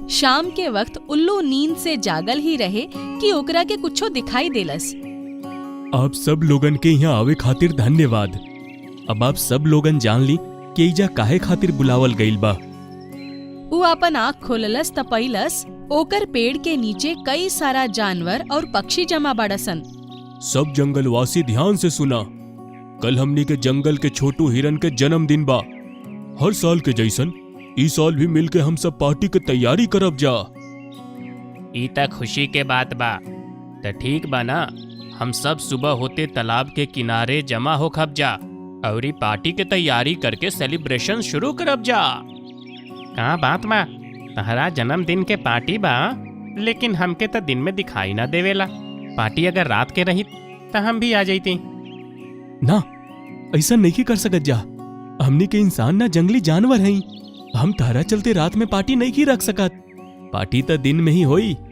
शाम के वक्त उल्लू नींद से जागल ही रहे कि ओकरा के कुछो दिखाई देलस। आप सब लोगन के यहाँ आवे खातिर धन्यवाद। अब आप सब लोगन जान ली कि एइजा काहे खातिर बुलावल गइल बा। उ अपन आँख खोललस त पइलस ओकर पेड़ के नीचे कई सारा जानवर और पक्षी जमा बाड़सन। सब जंगलवासी ध्यान से सुना, कल हमनी के जंगल के छोटू हिरन के जन्मदिन बा। हर साल के जैसन इस साल भी मिलके हम सब पार्टी के तैयारी करब जा। ई त खुशी के बात बा। त ठीक बा ना, हम सब सुबह होते तालाब के किनारे जमा हो खब जा और पार्टी के तैयारी करके सेलिब्रेशन शुरू करब जा। कहाँ बात बा, तहरा जन्मदिन के पार्टी बा, लेकिन हमके त दिन में दिखाई ना देवेला। पार्टी अगर रात के रही त हम भी आ जाती। ना, ऐसा नहीं कर सकत जा। हमनी के इंसान ना जंगली जानवर हई। हम तारा चलते रात में पार्टी नहीं रख सकत। पार्टी त दिन में ही होई।